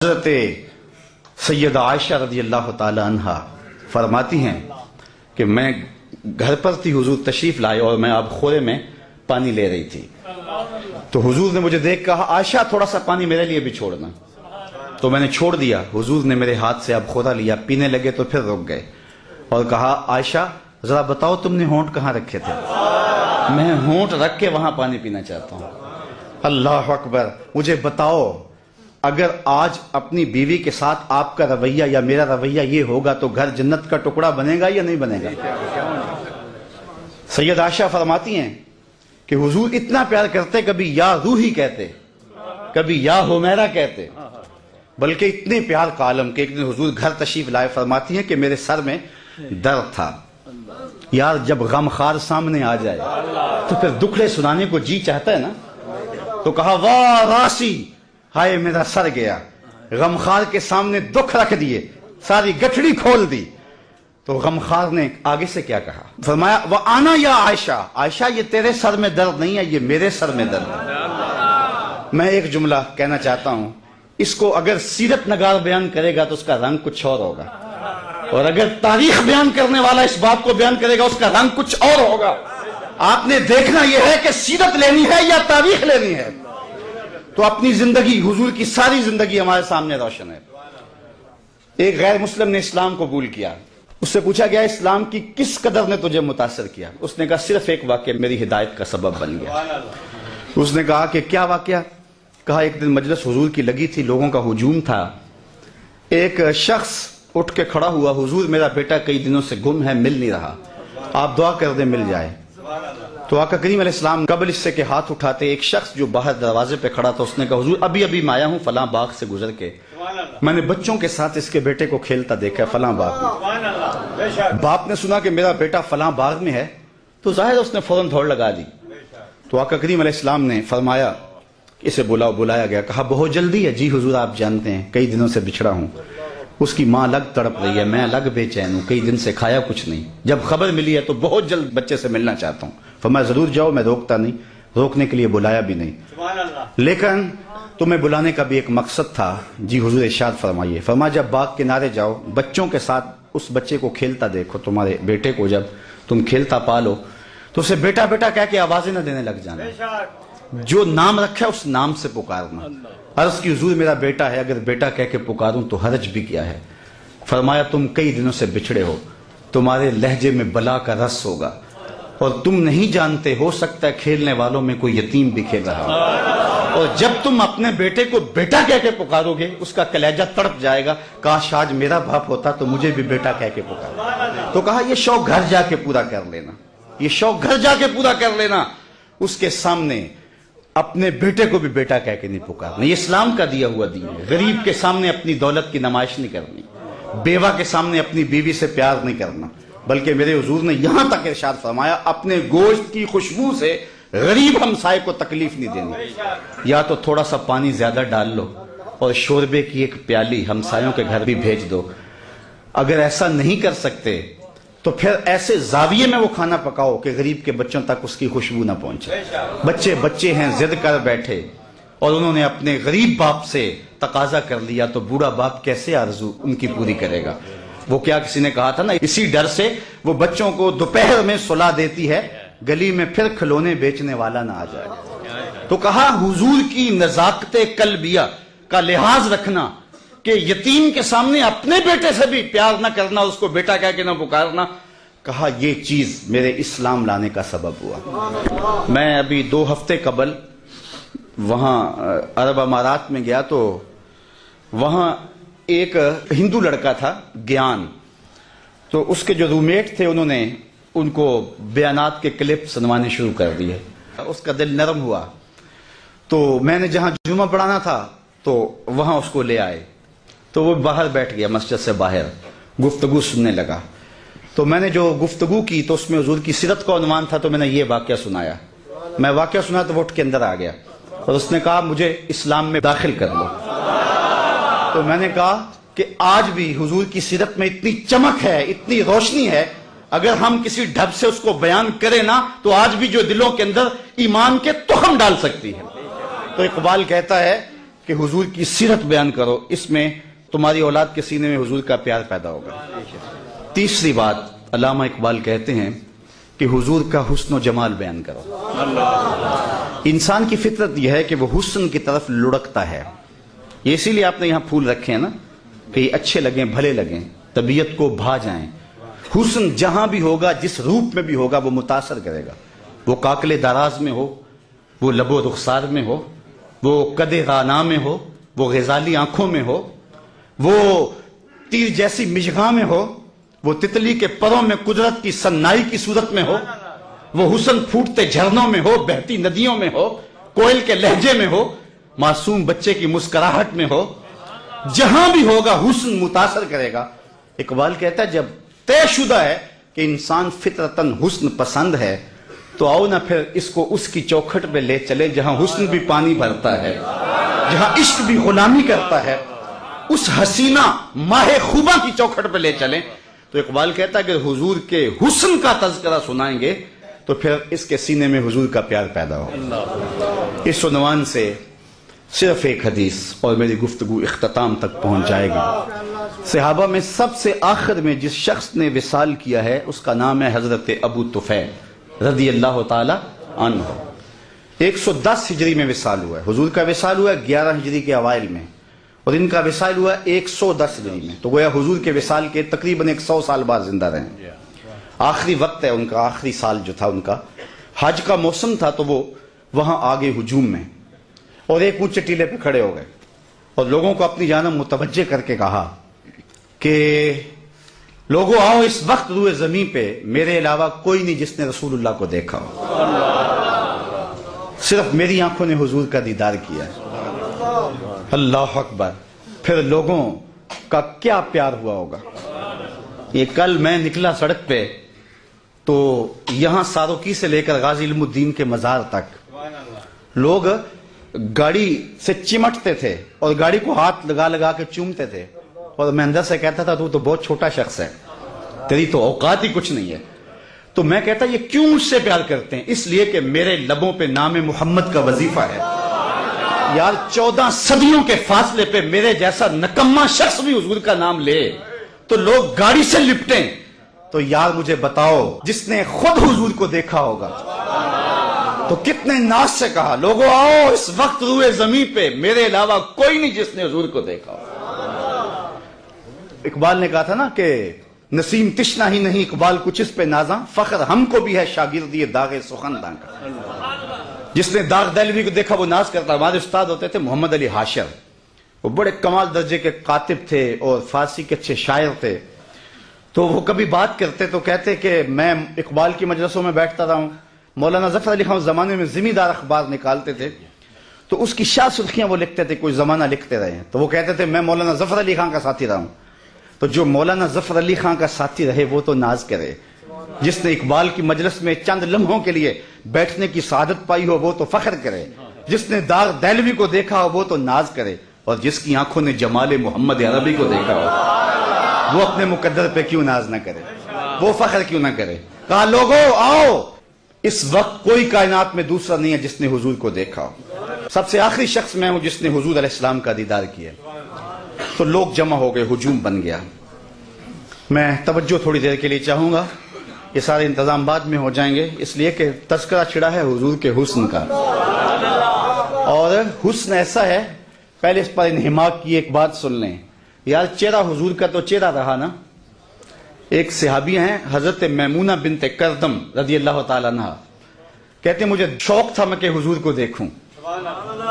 حضرت سیدہ عائشہ رضی اللہ تعالی عنہا فرماتی ہیں کہ میں گھر پر تھی، حضور تشریف لائے اور میں اب خورے میں پانی لے رہی تھی تو حضور نے مجھے دیکھ کہا عائشہ تھوڑا سا پانی میرے لیے بھی چھوڑنا، تو میں نے چھوڑ دیا۔ حضور نے میرے ہاتھ سے اب خورا لیا، پینے لگے تو پھر رک گئے اور کہا عائشہ ذرا بتاؤ تم نے ہونٹ کہاں رکھے تھے؟ میں ہونٹ رکھ کے وہاں پانی پینا چاہتا ہوں۔ اللہ اکبر، مجھے بتاؤ اگر آج اپنی بیوی کے ساتھ آپ کا رویہ یا میرا رویہ یہ ہوگا تو گھر جنت کا ٹکڑا بنے گا یا نہیں بنے گا؟ سید عائشہ فرماتی ہیں کہ حضور اتنا پیار کرتے، کبھی یا روحی کہتے، کبھی یا حمیرہ کہتے، بلکہ اتنے پیار کا عالم کہ ایک دن حضور گھر تشریف لائے، فرماتی ہیں کہ میرے سر میں درد تھا۔ یار جب غم خار سامنے آ جائے تو پھر دکھڑے سنانے کو جی چاہتا ہے نا، تو کہا واہ راسی، ہائے میرا سر گیا، غمخار کے سامنے دکھ رکھ دیے، ساری گٹھڑی کھول دی۔ تو غمخار نے آگے سے کیا کہا؟ فرمایا وَأَنَا یا عائشہ، عائشہ یہ تیرے سر میں درد نہیں ہے، یہ میرے سر میں درد ہے۔ میں ایک جملہ کہنا چاہتا ہوں، اس کو اگر سیرت نگار بیان کرے گا تو اس کا رنگ کچھ اور ہوگا، اور اگر تاریخ بیان کرنے والا اس بات کو بیان کرے گا اس کا رنگ کچھ اور ہوگا۔ آپ نے دیکھنا یہ ہے کہ سیرت لینی ہے یا تاریخ لینی ہے۔ تو اپنی زندگی، حضور کی ساری زندگی ہمارے سامنے روشن ہے۔ ایک غیر مسلم نے اسلام قبول کیا، اس سے پوچھا گیا اسلام کی کس قدر نے تجھے متاثر کیا؟ اس نے کہا صرف ایک واقعہ میری ہدایت کا سبب بن گیا۔ اس نے کہا کہ کیا واقعہ؟ کہا ایک دن مجلس حضور کی لگی تھی، لوگوں کا ہجوم تھا، ایک شخص اٹھ کے کھڑا ہوا، حضور میرا بیٹا کئی دنوں سے گم ہے، مل نہیں رہا، آپ دعا کر دیں مل جائے۔ تو آقا کریم علیہ السلام قبل اس سے کہ ہاتھ اٹھاتے، ایک شخص جو باہر دروازے پہ کھڑا تھا اس نے کہا حضور ابھی ابھی میں آیا ہوں فلاں باغ سے گزر کے، میں نے بچوں کے ساتھ اس کے بیٹے کو کھیلتا دیکھا ہے فلاں باغ میں۔ باپ نے سنا کہ میرا بیٹا فلاں باغ میں ہے تو ظاہر اس نے فوراً دوڑ لگا دی۔ تو آقا کریم علیہ السلام نے فرمایا اسے بلایا گیا، کہا بہت جلدی ہے؟ جی حضور آپ جانتے ہیں کئی دنوں سے بچھڑا ہوں، اس کی ماں الگ تڑپ رہی ہے، میں الگ بے چین ہوں، کئی دن سے کھایا کچھ نہیں، جب خبر ملی ہے تو بہت جلد بچے سے ملنا چاہتا ہوں۔ فرمایا ضرور جاؤ، میں روکتا نہیں، روکنے کے لیے بلایا بھی نہیں، لیکن تمہیں بلانے کا بھی ایک مقصد تھا۔ جی حضور ارشاد فرمائیے۔ فرمایا جب باغ کنارے جاؤ، بچوں کے ساتھ اس بچے کو کھیلتا دیکھو، تمہارے بیٹے کو جب تم کھیلتا پالو تو اسے بیٹا بیٹا کہہ کے آوازیں نہ دینے لگ جانا، جو نام رکھا ہے اس نام سے پکارنا۔ عرض کی حضور میرا بیٹا ہے، اگر بیٹا کہہ کے پکاروں تو حرج بھی کیا ہے؟ فرمایا تم کئی دنوں سے بچھڑے ہو، تمہارے لہجے میں بلا کا رس ہوگا اور تم نہیں جانتے، ہو سکتا ہے کھیلنے والوں میں کوئی یتیم بھی کھیل رہا ہو، اور جب تم اپنے بیٹے کو بیٹا کہہ کے پکارو گے اس کا کلیجہ تڑپ جائے گا، کاش آج میرا باپ ہوتا تو مجھے بھی بیٹا کہہ کے پکارا۔ تو کہا یہ شوق گھر جا کے پورا کر لینا، یہ شوق گھر جا کے پورا کر لینا، اس کے سامنے اپنے بیٹے کو بھی بیٹا کہہ کے نہیں پکارنا۔ یہ اسلام کا دیا ہوا دین ہے۔ غریب کے سامنے اپنی دولت کی نمائش نہیں کرنی، بیوہ کے سامنے اپنی بیوی سے پیار نہیں کرنا، بلکہ میرے حضور نے یہاں تک ارشاد فرمایا اپنے گوشت کی خوشبو سے غریب ہمسائے کو تکلیف نہیں دینی، یا تو تھوڑا سا پانی زیادہ ڈال لو اور شوربے کی ایک پیالی ہمسایوں کے گھر بھی بھیج دو۔ اگر ایسا نہیں کر سکتے تو پھر ایسے زاویے میں وہ کھانا پکاؤ کہ غریب کے بچوں تک اس کی خوشبو نہ پہنچے۔ بچے ہیں ضد کر بیٹھے اور انہوں نے اپنے غریب باپ سے تقاضا کر لیا تو بوڑھا باپ کیسے آرزو ان کی پوری کرے گا؟ وہ کیا کسی نے کہا تھا نا، اسی ڈر سے وہ بچوں کو دوپہر میں سلا دیتی ہے گلی میں پھر کھلونے بیچنے والا نہ آ جائے۔ تو کہا حضور کی نزاکت قلبیہ کا لحاظ رکھنا کہ یتیم کے سامنے اپنے بیٹے سے بھی پیار نہ کرنا، اس کو بیٹا کہہ کے نہ پکارنا، کہا یہ چیز میرے اسلام لانے کا سبب ہوا۔ میں ابھی 2 ہفتے قبل وہاں عرب امارات میں گیا تو وہاں ایک ہندو لڑکا تھا گیان، تو اس کے جو رومیٹ تھے انہوں نے ان کو بیانات کے کلپ سنوانے شروع کر دیے۔ اس کا دل نرم ہوا تو میں نے جہاں جمعہ پڑھانا تھا تو وہاں اس کو لے آئے، تو وہ باہر بیٹھ گیا مسجد سے باہر، گفتگو سننے لگا۔ تو میں نے جو گفتگو کی تو اس میں حضور کی سیرت کا عنوان تھا، تو میں نے یہ واقعہ سنایا۔ میں واقعہ سنا تو وہ اٹھ کے اندر آ گیا اور اس نے کہا مجھے اسلام میں داخل کر لو۔ تو میں نے کہا کہ آج بھی حضور کی سیرت میں اتنی چمک ہے، اتنی روشنی ہے، اگر ہم کسی ڈھب سے اس کو بیان کریں نا تو آج بھی جو دلوں کے اندر ایمان کے تخم ڈال سکتی ہے۔ تو اقبال کہتا ہے کہ حضور کی سیرت بیان کرو، اس میں تمہاری اولاد کے سینے میں حضور کا پیار پیدا ہوگا۔ تیسری بات، علامہ اقبال کہتے ہیں کہ حضور کا حسن و جمال بیان کرو۔ انسان کی فطرت یہ ہے کہ وہ حسن کی طرف لڑکتا ہے، یہ اسی لیے آپ نے یہاں پھول رکھے ہیں نا، کہ یہ اچھے لگیں، بھلے لگیں، طبیعت کو بھا جائیں۔ حسن جہاں بھی ہوگا، جس روپ میں بھی ہوگا، وہ متاثر کرے گا، وہ کاکلے دراز میں ہو، وہ لب و رخسار میں ہو، وہ قد رانا میں ہو، وہ غزالی آنکھوں میں ہو، وہ تیر جیسی مشغاں میں ہو، وہ تتلی کے پروں میں قدرت کی سنائی کی صورت میں ہو، وہ حسن پھوٹتے جھرنوں میں ہو، بہتی ندیوں میں ہو، کوئل کے لہجے میں ہو، معصوم بچے کی مسکراہٹ میں ہو، جہاں بھی ہوگا حسن متاثر کرے گا۔ اقبال کہتا ہے جب طے شدہ ہے کہ انسان فطرتاً حسن پسند ہے، تو آؤ نہ پھر اس کو اس کی چوکھٹ پہ لے چلے جہاں حسن بھی پانی بھرتا ہے، جہاں عشق بھی غلامی کرتا ہے، اس حسینہ ماہ خوبہ کی چوکھٹ پہ لے چلیں۔ تو اقبال کہتا ہے کہ حضور کے حسن کا تذکرہ سنائیں گے تو پھر اس کے سینے میں حضور کا پیار پیدا ہو۔ اس عنوان سے صرف ایک حدیث اور میری گفتگو اختتام تک پہنچ جائے گی۔ صحابہ میں سب سے آخر میں جس شخص نے وصال کیا ہے اس کا نام ہے حضرت ابو طفیل رضی اللہ تعالی عنہ۔ 110 ہجری میں وصال ہوا ہے، حضور کا وصال ہوا ہے 11 ہجری کے اوائل میں، اور ان کا وصال ہوا ہے 110 ہجری میں، تو گویا حضور کے وصال کے تقریباً 100 سال بعد زندہ رہے۔ آخری وقت ہے ان کا، آخری سال جو تھا ان کا، حج کا موسم تھا، تو وہ وہاں آگے ہجوم میں، اور ایک اونچے ٹیلے پہ کھڑے ہو گئے اور لوگوں کو اپنی جانب متوجہ کر کے کہا کہ لوگوں آؤ، اس وقت روئے زمین پہ میرے علاوہ کوئی نہیں جس نے رسول اللہ کو دیکھا ہو، صرف میری آنکھوں نے حضور کا دیدار کیا ہے۔ اللہ اکبر! پھر لوگوں کا کیا پیار ہوا ہوگا۔ یہ کل میں نکلا سڑک پہ تو یہاں ساروکی سے لے کر غازی علم الدین کے مزار تک لوگ گاڑی سے چمٹتے تھے اور گاڑی کو ہاتھ لگا لگا کے چومتے تھے، اور میں اندر سے کہتا تھا تو بہت چھوٹا شخص ہے، تیری تو اوقات ہی کچھ نہیں ہے۔ تو میں کہتا یہ کیوں مجھ سے پیار کرتے ہیں؟ اس لیے کہ میرے لبوں پہ نام محمد کا وظیفہ ہے۔ یار 14 صدیوں کے فاصلے پہ میرے جیسا نکما شخص بھی حضور کا نام لے تو لوگ گاڑی سے لپٹیں، تو یار مجھے بتاؤ جس نے خود حضور کو دیکھا ہوگا تو کتنے ناز سے کہا لوگوں آؤ، اس وقت روئے زمین پہ میرے علاوہ کوئی نہیں جس نے حضور کو دیکھا ہوگا۔ اقبال نے کہا تھا نا کہ نسیم تشنا ہی نہیں اقبال کچھ اس پہ نازاں، فخر ہم کو بھی ہے شاگردی داغ سخنداں کا۔ جس نے داغ دہلوی کو دیکھا وہ ناز کرتا۔ ہمارے استاد ہوتے تھے محمد علی حاشر، وہ بڑے کمال درجے کے کاتب تھے اور فارسی کے اچھے شاعر تھے، تو وہ کبھی بات کرتے تو کہتے کہ میں اقبال کی مجلسوں میں بیٹھتا رہا ہوں، مولانا ظفر علی خان اس زمانے میں ذمہ دار اخبار نکالتے تھے، تو اس کی شاہ سرخیاں وہ لکھتے تھے، کوئی زمانہ لکھتے رہے ہیں، تو وہ کہتے تھے میں مولانا ظفر علی خان کا ساتھی رہا ہوں۔ تو جو مولانا ظفر علی خان کا ساتھی رہے وہ تو ناز کرے، جس نے اقبال کی مجلس میں چند لمحوں کے لیے بیٹھنے کی سعادت پائی ہو وہ تو فخر کرے، جس نے داغ دہلوی کو دیکھا ہو وہ تو ناز کرے، اور جس کی آنکھوں نے جمال محمد عربی کو دیکھا ہو وہ اپنے مقدر پہ کیوں ناز نہ کرے، وہ فخر کیوں نہ کرے۔ کہا لوگوں آؤ، اس وقت کوئی کائنات میں دوسرا نہیں ہے جس نے حضور کو دیکھا ہو، سب سے آخری شخص میں ہوں جس نے حضور علیہ السلام کا دیدار کیا۔ تو لوگ جمع ہو گئے، ہجوم بن گیا۔ میں توجہ تھوڑی دیر کے لیے چاہوں گا، یہ سارے انتظام بعد میں ہو جائیں گے، اس لیے کہ تذکرہ چھڑا ہے حضور کے حسن کا، اور حسن ایسا ہے، پہلے اس پر انہماک کی ایک بات سن لیں یار، چہرہ حضور کا تو چہرہ رہا نا۔ ایک صحابی ہیں حضرت میمونہ بنت کردم رضی اللہ تعالیٰ عنہ، کہتے ہیں مجھے شوق تھا میں کہ حضور کو دیکھوں،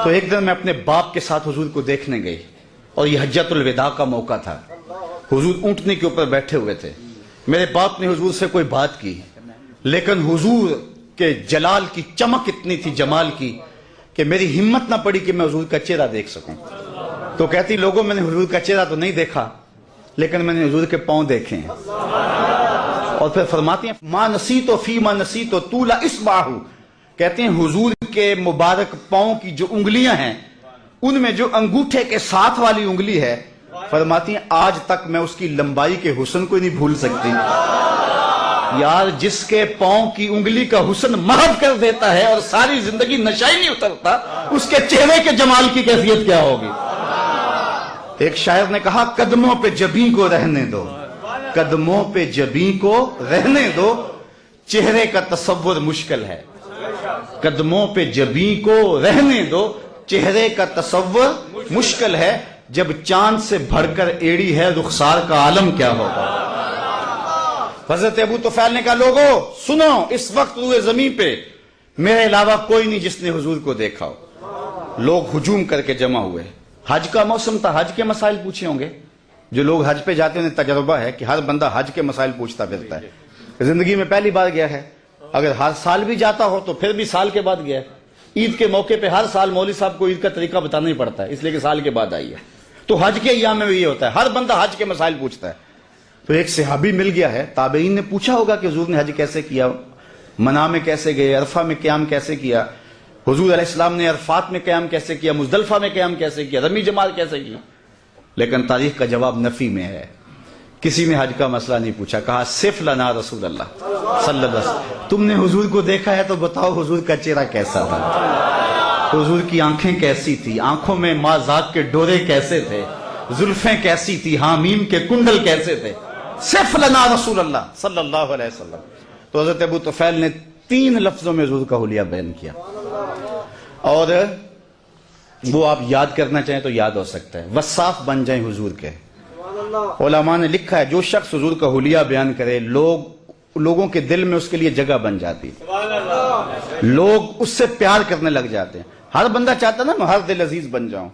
تو ایک دن میں اپنے باپ کے ساتھ حضور کو دیکھنے گئی، اور یہ حجۃ الوداع کا موقع تھا، حضور اونٹنے کے اوپر بیٹھے ہوئے تھے، میرے باپ نے حضور سے کوئی بات کی، لیکن حضور کے جلال کی چمک اتنی تھی، جمال کی، کہ میری ہمت نہ پڑی کہ میں حضور کا چہرہ دیکھ سکوں۔ تو کہتی لوگوں میں نے حضور کا چہرہ تو نہیں دیکھا، لیکن میں نے حضور کے پاؤں دیکھے ہیں۔ اور پھر فرماتی ہیں ما نسیتو فی ما نسیتو طول اصبعہ، کہتے ہیں حضور کے مبارک پاؤں کی جو انگلیاں ہیں ان میں جو انگوٹھے کے ساتھ والی انگلی ہے، فرماتی ہیں آج تک میں اس کی لمبائی کے حسن کو نہیں بھول سکتی۔ یار جس کے پاؤں کی انگلی کا حسن محو کر دیتا ہے اور ساری زندگی نشہ ہی نہیں اترتا، اس کے چہرے کے جمال کی کیفیت کیا ہوگی؟ ایک شاعر نے کہا قدموں پہ جبیں کو رہنے دو، قدموں پہ جبیں کو رہنے دو، چہرے کا تصور مشکل ہے۔ قدموں پہ جبیں کو رہنے دو، چہرے کا تصور مشکل ہے، جب چاند سے بڑھ کر ایڑی ہے رخسار کا عالم کیا ہوگا؟ حضرت ابو طفیل نے کہا لوگو سنو، اس وقت روئے زمین پہ میرے علاوہ کوئی نہیں جس نے حضور کو دیکھا ہو۔ لوگ ہجوم کر کے جمع ہوئے، حج کا موسم تھا، حج کے مسائل پوچھے ہوں گے۔ جو لوگ حج پہ جاتے ہیں انہیں تجربہ ہے کہ ہر بندہ حج کے مسائل پوچھتا پھرتا ہے، زندگی میں پہلی بار گیا ہے، اگر ہر سال بھی جاتا ہو تو پھر بھی سال کے بعد گیا ہے۔ عید کے موقع پہ ہر سال مولوی صاحب کو عید کا طریقہ بتانا ہی پڑتا ہے، اس لیے کہ سال کے بعد آئی ہے۔ تو حج کے ایام میں بھی یہ ہوتا ہے، ہر بندہ حج کے مسائل پوچھتا ہے۔ تو ایک صحابی مل گیا ہے، تابعین نے پوچھا ہوگا کہ حضور نے حج کیسے کیا، منا میں کیسے گئے، عرفہ میں قیام کیسے کیا، حضور علیہ السلام نے عرفات میں قیام کیسے کیا، مزدلفہ میں قیام کیسے کیا، رمی جمال کیسے کیا۔ لیکن تاریخ کا جواب نفی میں ہے، کسی نے حج کا مسئلہ نہیں پوچھا۔ کہا صف لنا رسول اللہ صلی اللہ علیہ وسلم، تم نے حضور کو دیکھا ہے تو بتاؤ حضور کا چہرہ کیسا تھا، حضور کی آنکھیں کیسی تھی، آنکھوں میں مازاق کے ڈورے کیسے تھے، زلفیں کیسی تھی، حامیم کے کنڈل کیسے تھے، صف لنا رسول اللہ صلی اللہ علیہ وسلم۔ تو حضرت ابو طفیل نے 3 لفظوں میں حضور کا حلیہ بیان کیا، اور وہ آپ یاد کرنا چاہیں تو یاد ہو سکتا ہے، وصاف بن جائیں حضور کے۔ علماء نے لکھا ہے جو شخص حضور کا حلیہ بیان کرے لوگوں کے دل میں اس کے لیے جگہ بن جاتی، لوگ اس سے پیار کرنے لگ جاتے ہیں۔ ہر بندہ چاہتا نا میں ہر دل عزیز بن جاؤں۔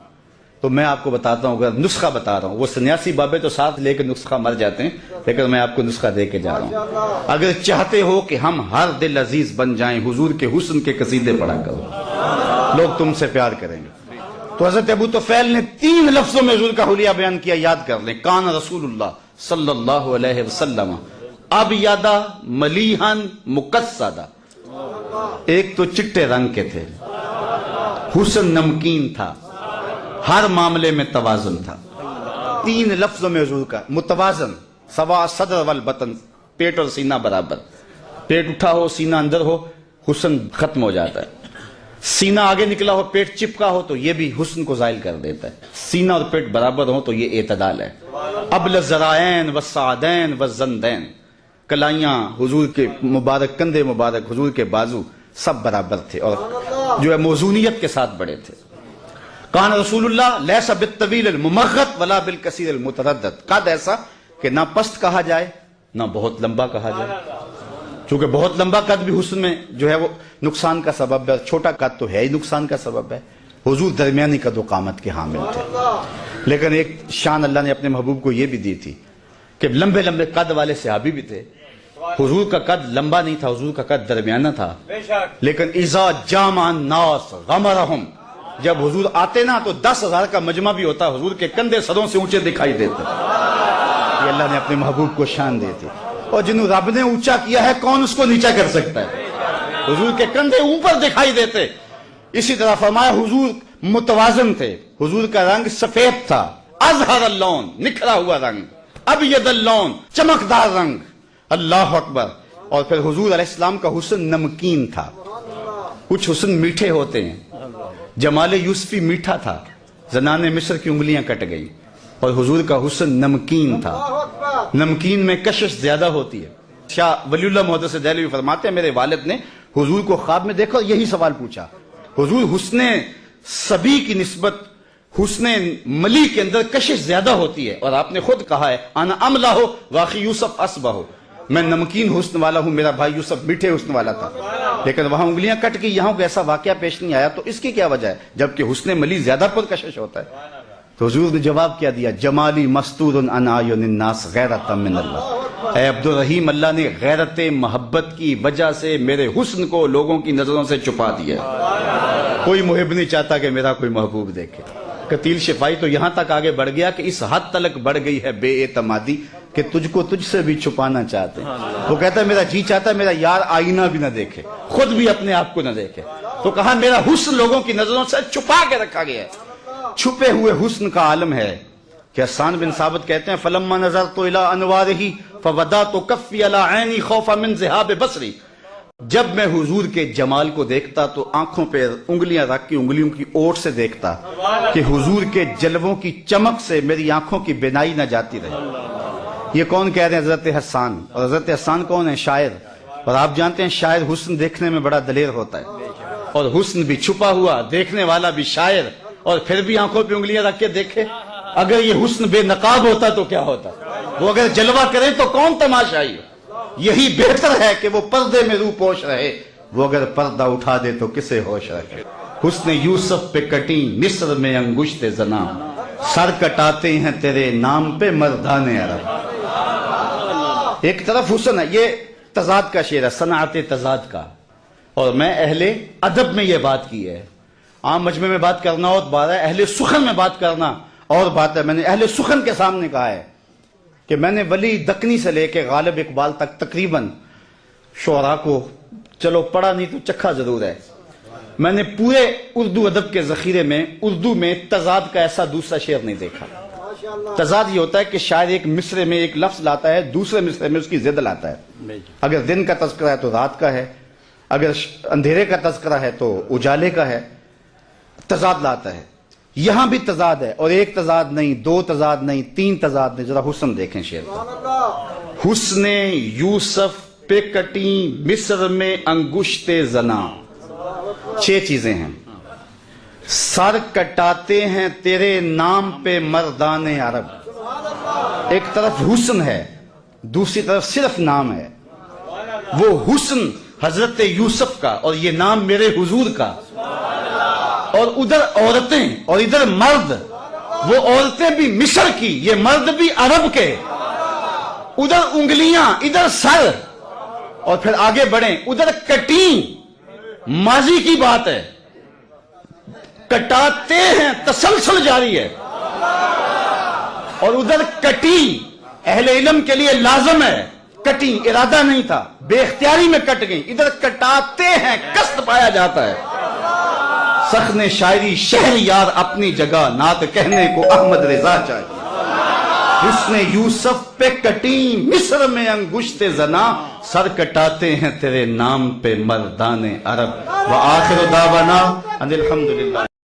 تو میں آپ کو بتاتا ہوں، اگر نسخہ بتا رہا ہوں، وہ سنیاسی بابے تو ساتھ لے کے نسخہ مر جاتے ہیں، لیکن میں آپ کو نسخہ دے کے جا رہا ہوں۔ اگر چاہتے ہو کہ ہم ہر دل عزیز بن جائیں، حضور کے حسن کے قصیدے پڑھا کرو، لوگ تم سے پیار کریں گے۔ تو حضرت ابو طفیل نے 3 لفظوں میں حضور کا حلیہ بیان کیا، یاد کر لیں۔ کان رسول اللہ صلی اللہ علیہ وسلم ابیض ملیحا مقصدا، ایک تو چٹے رنگ کے تھے، حسن نمکین تھا، ہر معاملے میں توازن تھا۔ 3 لفظوں میں حضور کا متوازن، سوا صدر والبطن، پیٹ اور سینہ برابر، پیٹ اٹھا ہو سینہ اندر ہو حسن ختم ہو جاتا ہے، سینہ آگے نکلا ہو پیٹ چپکا ہو تو یہ بھی حسن کو زائل کر دیتا ہے، سینہ اور پیٹ برابر ہو تو یہ اعتدال ہے۔ ابل الذرائین والسعدین والزندین، کلائیاں حضور کے مبارک، کندھے مبارک، حضور کے بازو سب برابر تھے اور جو ہے موزونیت کے ساتھ بڑے تھے۔ کان رسول اللہ لیس بالطویل الممغط ولا بالکثیر المتردد، قد ایسا کہ نہ پست کہا جائے نہ بہت لمبا کہا جائے، چونکہ بہت لمبا قد بھی حسن میں جو ہے وہ نقصان کا سبب ہے، چھوٹا قد تو ہے ہی نقصان کا سبب ہے۔ حضور درمیانی قد و قامت کے حامل تھے، لیکن ایک شان اللہ نے اپنے محبوب کو یہ بھی دی تھی کہ لمبے لمبے قد والے صحابی بھی تھے۔ حضور کا قد لمبا نہیں تھا، حضور کا قد درمیانہ تھا، لیکن اذا جامع الناس غمرہم، جب حضور آتے نا تو 10,000 کا مجمع بھی ہوتا، حضور کے کندھے سروں سے اونچے دکھائی دیتے۔ یہ اللہ نے اپنے محبوب کو شان دی تھی، اور جنہوں رب نے اونچا کیا ہے کون اس کو نیچا کر سکتا ہے؟ حضور کے کندھے اوپر دکھائی دیتے۔ اسی طرح فرمایا حضور متوازن تھے، حضور کا رنگ سفید تھا، ازہر اللون، نکھرا ہوا رنگ، ابیض اللون، چمکدار رنگ، اللہ اکبر۔ اور پھر حضور علیہ السلام کا حسن نمکین تھا، کچھ حسن میٹھے ہوتے ہیں، جمال یوسفی میٹھا تھا، زنان مصر کی انگلیاں کٹ گئی، اور حضور کا حسن نمکین تھا، نمکین میں کشش زیادہ ہوتی ہے۔ شاہ ولی اللہ محدث دہلوی فرماتے ہیں میرے والد نے حضور کو خواب میں دیکھا اور یہی سوال پوچھا، حضور حسن صبی کی نسبت حسن ملی کے اندر کشش زیادہ ہوتی ہے، اور آپ نے خود کہا ہے انا املا ہو واقعی یوسف اسبہ ہو، میں نمکین حسن والا ہوں، میرا بھائی یوسف میٹھے حسن والا تھا، لیکن وہاں انگلیاں کٹ گئی، یہاں کوئی ایسا واقعہ پیش نہیں آیا، تو اس کی کیا وجہ ہے جبکہ حسن ملی زیادہ پرکشش ہوتا ہے؟ تو حضور نے جواب کیا دیا، جمالی مستور عن اعین الناس غیرۃ من اللہ، اے عبد الرحیم، اللہ نے غیرت محبت کی وجہ سے میرے حسن کو لوگوں کی نظروں سے چھپا دیا۔ کوئی محب نہیں چاہتا کہ میرا کوئی محبوب دیکھے۔ قتیل شفائی تو یہاں تک آگے بڑھ گیا کہ اس حد تلک بڑھ گئی ہے بے اعتمادی کہ تجھ کو تجھ سے بھی چھپانا چاہتے ہیں۔ وہ کہتا ہے میرا جی چاہتا ہے میرا یار آئینہ بھی نہ دیکھے، خود بھی اپنے آپ کو نہ دیکھے، تو کہا میرا حسن لوگوں کی نظروں سے چھپا کے رکھا گیا ہے۔ چھپے ہوئے حسن کا عالم ہے، کہ حسان بن ثابت کہتے ہیں فلما نظرت الی انوارہ فودعت کفی علی عینی خوفا من ذہاب بصری، جب میں حضور کے جمال کو دیکھتا تو آنکھوں پہ انگلیاں رکھ کے انگلیوں کی اوٹ سے دیکھتا کہ حضور کے جلووں کی چمک سے میری آنکھوں کی بینائی نہ جاتی رہے۔ یہ کون کہہ رہے ہیں؟ حضرت حسان۔ اور حضرت حسان کون ہے؟ شاعر۔ اور آپ جانتے ہیں شاعر حسن دیکھنے میں بڑا دلیر ہوتا ہے، اور حسن بھی چھپا ہوا، دیکھنے والا بھی شاعر، اور پھر بھی آنکھوں پہ انگلیاں رکھ کے دیکھے۔ اگر یہ حسن بے نقاب ہوتا تو کیا ہوتا؟ وہ اگر جلوہ کرے تو کون تماشائی؟ یہی بہتر ہے کہ وہ پردے میں روح پوش رہے، وہ اگر پردہ اٹھا دے تو کسے ہوش رکھے۔ حسن یوسف پہ کٹی مصر میں انگشت زنا، سر کٹاتے ہیں تیرے نام پہ مردان عرب۔ ایک طرف حسن ہے، یہ تضاد کا شعر ہے، صنعت تضاد کا، اور میں اہل ادب میں یہ بات کی ہے۔ عام مجمع میں بات کرنا اور بات ہے، اہل سخن میں بات کرنا اور بات ہے۔ میں نے اہل سخن کے سامنے کہا ہے کہ میں نے ولی دکنی سے لے کے غالب اقبال تک تقریباً شعراء کو چلو پڑھا نہیں تو چکھا ضرور ہے۔ میں نے پورے اردو ادب کے ذخیرے میں اردو میں تضاد کا ایسا دوسرا شعر نہیں دیکھا۔ تضاد یہ ہوتا ہے کہ شاعر ایک مصرے میں ایک لفظ لاتا ہے، دوسرے مصرے میں اس کی ضد لاتا ہے۔ اگر دن کا تذکرہ ہے تو رات کا ہے، اگر اندھیرے کا تذکرہ ہے تو اجالے کا ہے، تضاد لاتا ہے۔ یہاں بھی تضاد ہے، اور ایک تضاد نہیں، دو تضاد نہیں، تین تضاد نہیں۔ ذرا حسن دیکھیں شعر کا۔ حسن یوسف پہ کٹی مصر میں انگشت زنا، 6 چیزیں ہیں۔ سر کٹاتے ہیں تیرے نام پہ مردان عرب۔ ایک طرف حسن ہے، دوسری طرف صرف نام ہے۔ وہ حسن حضرت یوسف کا اور یہ نام میرے حضور کا، اور ادھر عورتیں اور ادھر مرد، وہ عورتیں بھی مصر کی، یہ مرد بھی عرب کے، ادھر انگلیاں ادھر سر، اور پھر آگے بڑھیں، ادھر کٹی ماضی کی بات ہے، کٹاتے ہیں تسلسل جاری ہے، اور ادھر کٹی اہل علم کے لیے لازم ہے، کٹی ارادہ نہیں تھا، بے اختیاری میں کٹ گئی، ادھر کٹاتے ہیں قصد پایا جاتا ہے۔ سخن شاعری شہر یار اپنی جگہ، نعت کہنے کو احمد رضا چاہیے۔ حسن یوسف پہ کٹی مصر میں انگشت زنا، سر کٹاتے ہیں تیرے نام پہ مردان عرب۔ وآخر دعوانا ان الحمدللہ۔